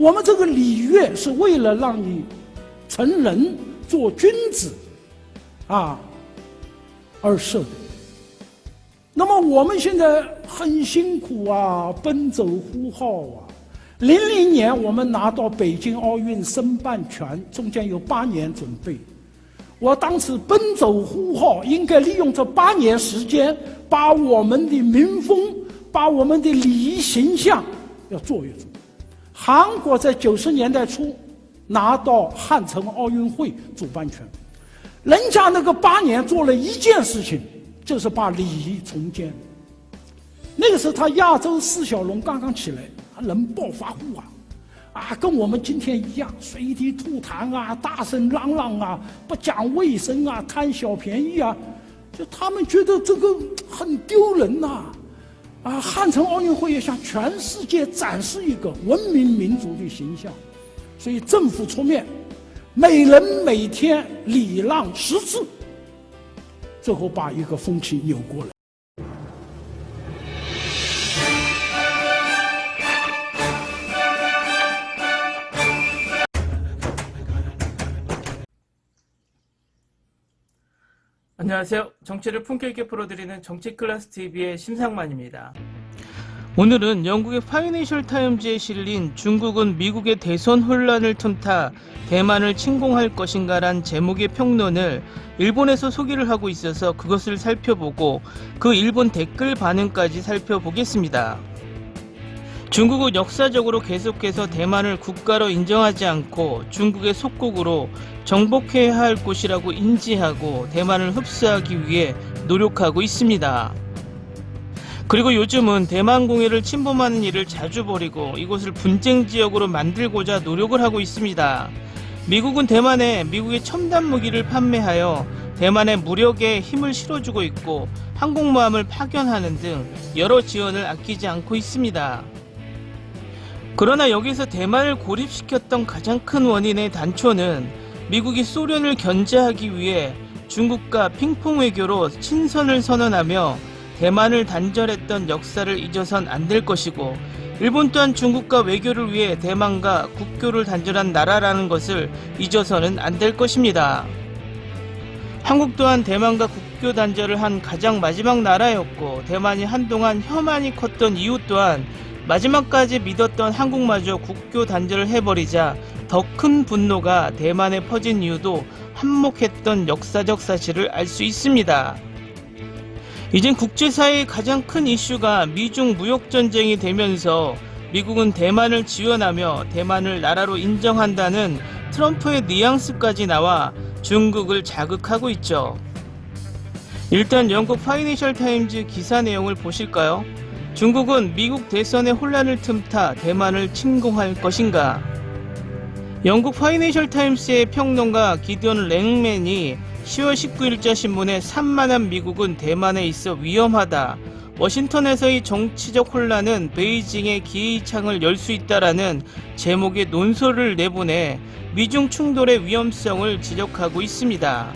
我们这个礼乐是为了让你成人做君子而设的。那么我们现在很辛苦奔走呼号00年我们拿到北京奥运申办权，中间有8年准备。我当时奔走呼号，应该利用这8年时间，把我们的民风，把我们的礼仪形象要做一做。韩国在90年代初拿到汉城奥运会主办权，人家那个8年做了一件事情，就是把礼仪重建。那个时候他亚洲4小龙刚刚起来，人暴发户跟我们今天一样，随地吐痰大声嚷嚷不讲卫生贪小便宜就他们觉得这个很丢人汉城奥运会也向全世界展示一个文明民族的形象，所以政府出面，每人每天礼让10次，最后把一个风气扭过来。안녕하세요. 정치를 품격 있게 풀어드리는 정치클래스TV의 심상만입니다. 오늘은 영국의 파이낸셜 타임즈에 실린 중국은 미국의 대선 혼란을 틈타 대만을 침공할 것인가란 제목의 평론을 일본에서 소개를 하고 있어서 그것을 살펴보고 그 일본 댓글 반응까지 살펴보겠습니다. 중국은 역사적으로 계속해서 대만을 국가로 인정하지 않고 중국의 속국으로 정복해야 할 곳이라고 인지하고 대만을 흡수하기 위해 노력하고 있습니다. 그리고 요즘은 대만 공해를 침범하는 일을 자주 벌이고 이곳을 분쟁 지역으로 만들고자 노력을 하고 있습니다. 미국은 대만에 미국의 첨단 무기를 판매하여 대만의 무력에 힘을 실어주고 있고 항공모함을 파견하는 등 여러 지원을 아끼지 않고 있습니다. 그러나 여기서 대만을 고립시켰던 가장 큰 원인의 단초는 미국이 소련을 견제하기 위해 중국과 핑퐁 외교로 친선을 선언하며 대만을 단절했던 역사를 잊어선 안 될 것이고, 일본 또한 중국과 외교를 위해 대만과 국교를 단절한 나라라는 것을 잊어서는 안 될 것입니다. 한국 또한 대만과 국교 단절을 한 가장 마지막 나라였고, 대만이 한동안 혐한이 컸던 이유 또한 마지막까지 믿었던 한국마저 국교 단절을 해버리자 더 큰 분노가 대만에 퍼진 이유도 한몫했던 역사적 사실을 알 수 있습니다. 이젠 국제사회의 가장 큰 이슈가 미중 무역전쟁이 되면서 미국은 대만을 지원하며 대만을 나라로 인정한다는 트럼프의 뉘앙스까지 나와 중국을 자극하고 있죠. 일단 영국 파이낸셜 타임즈 기사 내용을 보실까요? 중국은 미국 대선의 혼란을 틈타 대만을 침공할 것인가? 영국 파이낸셜 타임스의 평론가 기디언 랭맨이 10월 19일자 신문에 산만한 미국은 대만에 있어 위험하다. 워싱턴에서의 정치적 혼란은 베이징의 기회의 창을 열 수 있다라는 제목의 논설을 내보내 미중 충돌의 위험성을 지적하고 있습니다.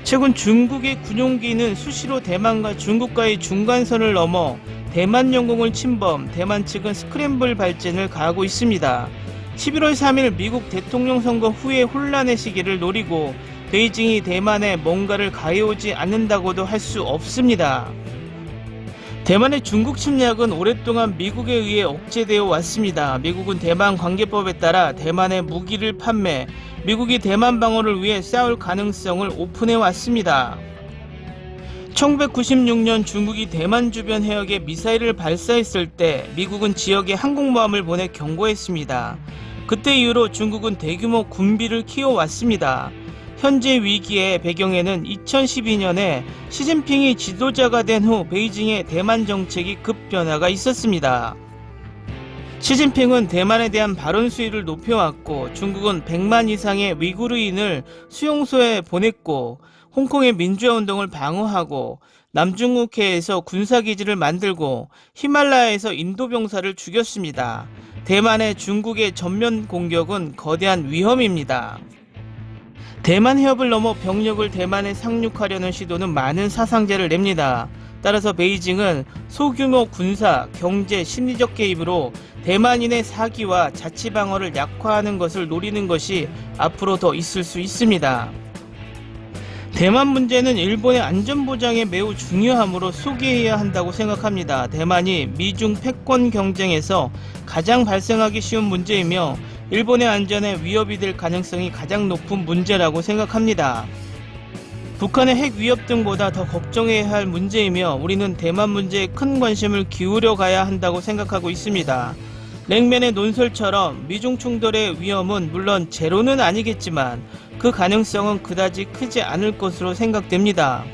최근 중국의 군용기는 수시로 대만과 중국과의 중간선을 넘어 대만 영공을 침범, 대만 측은 스크램블 발진을 가하고 있습니다. 11월 3일 미국 대통령 선거 후의 혼란의 시기를 노리고 베이징이 대만에 뭔가를 가해오지 않는다고도 할 수 없습니다. 대만의 중국 침략은 오랫동안 미국에 의해 억제되어 왔습니다. 미국은 대만 관계법에 따라 대만에 무기를 판매, 미국이 대만 방어를 위해 싸울 가능성을 오픈해 왔습니다. 1996년 중국이 대만 주변 해역에 미사일을 발사했을 때 미국은 지역에 항공모함을 보내 경고했습니다. 그때 이후로 중국은 대규모 군비를 키워왔습니다. 현재 위기의 배경에는 2012년에 시진핑이 지도자가 된 후 베이징의 대만 정책이 급변화가 있었습니다. 시진핑은 대만에 대한 발언 수위를 높여왔고, 중국은 100만 이상의 위구르인을 수용소에 보냈고, 홍콩의 민주화운동을 방어하고, 남중국해에서 군사기지를 만들고, 히말라야에서 인도병사를 죽였습니다. 대만의 중국의 전면 공격은 거대한 위험입니다. 대만 해협을 넘어 병력을 대만에 상륙하려는 시도는 많은 사상자를 냅니다. 따라서 베이징은 소규모 군사, 경제, 심리적 개입으로 대만인의 사기와 자치 방어를 약화하는 것을 노리는 것이 앞으로 더 있을 수 있습니다. 대만 문제는 일본의 안전보장에 매우 중요하므로 소개해야 한다고 생각합니다. 대만이 미중 패권 경쟁에서 가장 발생하기 쉬운 문제이며 일본의 안전에 위협이 될 가능성이 가장 높은 문제라고 생각합니다. 북한의 핵 위협 등보다 더 걱정해야 할 문제이며 우리는 대만 문제에 큰 관심을 기울여 가야 한다고 생각하고 있습니다. 랭맨의 논설처럼 미중 충돌의 위험은 물론 제로는 아니겠지만 그 가능성은 그다지 크지 않을 것으로 생각됩니다.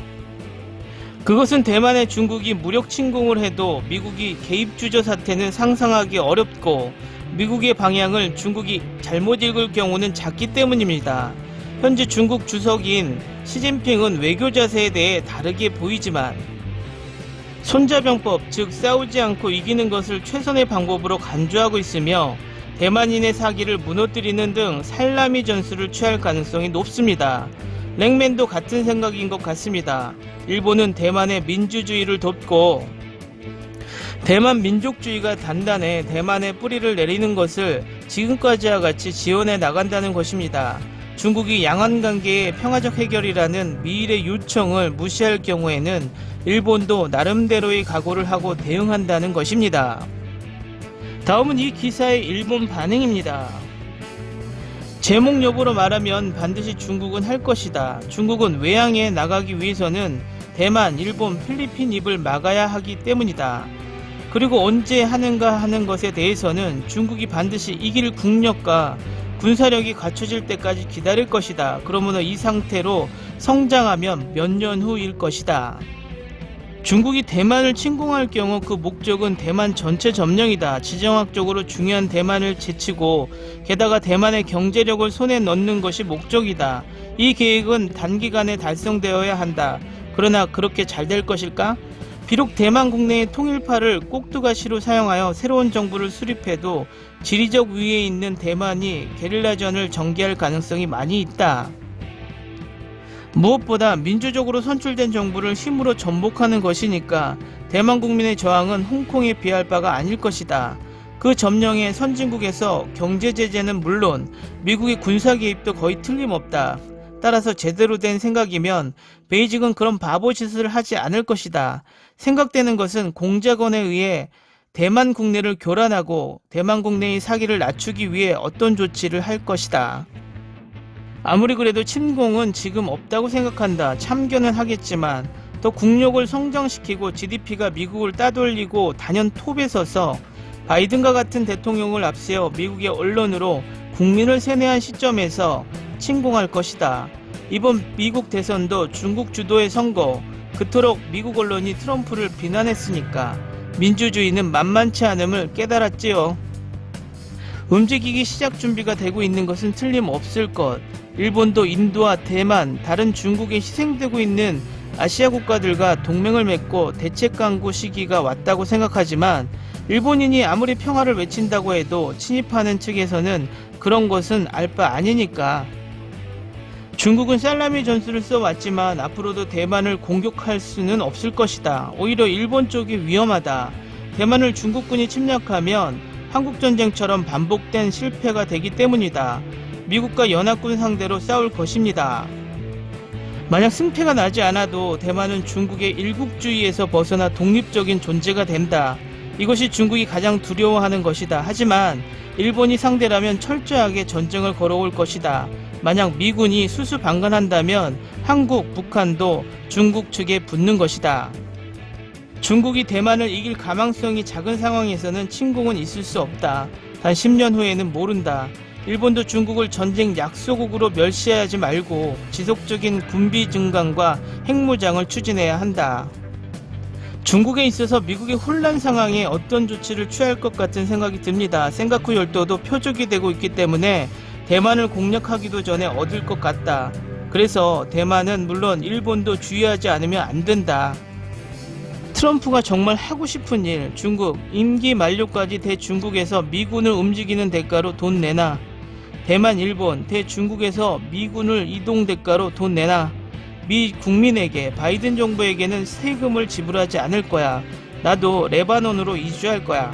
그것은 대만에 중국이 무력 침공을 해도 미국이 개입주저 사태는 상상하기 어렵고 미국의 방향을 중국이 잘못 읽을 경우는 작기 때문입니다. 현재 중국 주석인 시진핑은 외교 자세에 대해 다르게 보이지만 손자병법, 즉 싸우지 않고 이기는 것을 최선의 방법으로 간주하고 있으며 대만인의 사기를 무너뜨리는 등 살라미 전술을 취할 가능성이 높습니다. 랭맨도 같은 생각인 것 같습니다. 일본은 대만의 민주주의를 돕고 대만 민족주의가 단단해 대만에 뿌리를 내리는 것을 지금까지와 같이 지원해 나간다는 것입니다. 중국이 양안관계의 평화적 해결이라는 미일의 요청을 무시할 경우에는 일본도 나름대로의 각오를 하고 대응한다는 것입니다. 다음은 이 기사의 일본 반응입니다. 제목 여부로 말하면 반드시 중국은 할 것이다. 중국은 외양에 나가기 위해서는 대만, 일본, 필리핀 입을 막아야 하기 때문이다. 그리고 언제 하는가 하는 것에 대해서는 중국이 반드시 이길 국력과 군사력이 갖춰질 때까지 기다릴 것이다. 그러므로 이 상태로 성장하면 몇 년 후일 것이다. 중국이 대만을 침공할 경우 그 목적은 대만 전체 점령이다. 지정학적으로 중요한 대만을 제치고 게다가 대만의 경제력을 손에 넣는 것이 목적이다. 이 계획은 단기간에 달성되어야 한다. 그러나 그렇게 잘 될 것일까? 비록 대만 국내의 통일파를 꼭두가시로 사용하여 새로운 정부를 수립해도 지리적 위에 있는 대만이 게릴라전을 전개할 가능성이 많이 있다. 무엇보다 민주적으로 선출된 정부를 힘으로 전복하는 것이니까 대만 국민의 저항은 홍콩에 비할 바가 아닐 것이다. 그 점령에 선진국에서 경제 제재는 물론 미국의 군사 개입도 거의 틀림없다. 따라서 제대로 된 생각이면 베이징은 그런 바보짓을 하지 않을 것이다. 생각되는 것은 공작원에 의해 대만 국내를 교란하고 대만 국내의 사기를 낮추기 위해 어떤 조치를 할 것이다. 아무리 그래도 침공은 지금 없다고 생각한다. 참견은 하겠지만 더 국력을 성장시키고 GDP가 미국을 따돌리고 단연 톱에 서서 바이든과 같은 대통령을 앞세워 미국의 언론으로 국민을 세뇌한 시점에서 침공할 것이다. 이번 미국 대선도 중국 주도의 선거, 그토록 미국 언론이 트럼프를 비난했으니까 민주주의는 만만치 않음을 깨달았지요. 움직이기 시작 준비가 되고 있는 것은 틀림없을 것. 일본도 인도와 대만, 다른 중국에 희생되고 있는 아시아 국가들과 동맹을 맺고 대책 강구 시기가 왔다고 생각하지만 일본인이 아무리 평화를 외친다고 해도 침입하는 측에서는 그런 것은 알 바 아니니까. 중국은 살라미 전술을 써왔지만 앞으로도 대만을 공격할 수는 없을 것이다. 오히려 일본 쪽이 위험하다. 대만을 중국군이 침략하면 한국전쟁처럼 반복된 실패가 되기 때문이다. 미국과 연합군 상대로 싸울 것입니다. 만약 승패가 나지 않아도 대만은 중국의 일국주의에서 벗어나 독립적인 존재가 된다. 이것이 중국이 가장 두려워하는 것이다. 하지만 일본이 상대라면 철저하게 전쟁을 걸어올 것이다. 만약 미군이 수수방관한다면 한국, 북한도 중국 측에 붙는 것이다. 중국이 대만을 이길 가망성이 작은 상황에서는 침공은 있을 수 없다. 단 10년 후에는 모른다. 일본도 중국을 전쟁 약소국으로 멸시하지 말고 지속적인 군비 증강과 핵무장을 추진해야 한다. 중국에 있어서 미국의 혼란 상황에 어떤 조치를 취할 것 같은 생각이 듭니다. 센가쿠 열도도 표적이 되고 있기 때문에 대만을 공략하기도 전에 얻을 것 같다. 그래서 대만은 물론 일본도 주의하지 않으면 안 된다. 트럼프가 정말 하고 싶은 일, 중국 임기 만료까지 대중국에서 미군을 움직이는 대가로 돈 내놔. 대만, 일본, 대중국에서 미군을 이동 대가로 돈 내놔. 미 국민에게 바이든 정부에게는 세금을 지불하지 않을 거야. 나도 레바논으로 이주할 거야.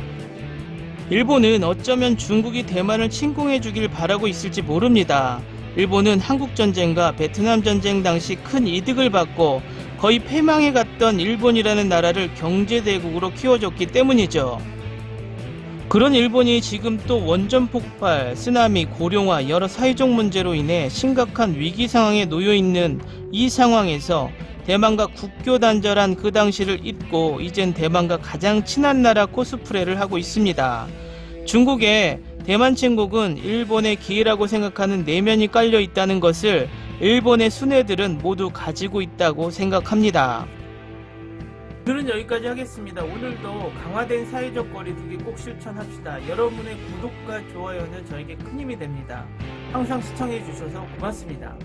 일본은 어쩌면 중국이 대만을 침공해 주길 바라고 있을지 모릅니다. 일본은 한국전쟁과 베트남전쟁 당시 큰 이득을 받고 거의 패망해 갔던 일본이라는 나라를 경제대국으로 키워줬기 때문이죠. 그런 일본이 지금 또 원전 폭발, 쓰나미, 고령화, 여러 사회적 문제로 인해 심각한 위기 상황에 놓여 있는 이 상황에서 대만과 국교 단절한 그 당시를 잊고 이젠 대만과 가장 친한 나라 코스프레를 하고 있습니다. 중국의 대만 침공은 일본의 기회라고 생각하는 내면이 깔려 있다는 것을 일본의 순애들은 모두 가지고 있다고 생각합니다. 오늘은 여기까지 하겠습니다. 오늘도 강화된 사회적 거리두기 꼭 실천합시다. 여러분의 구독과 좋아요는 저에게 큰 힘이 됩니다. 항상 시청해 주셔서 고맙습니다.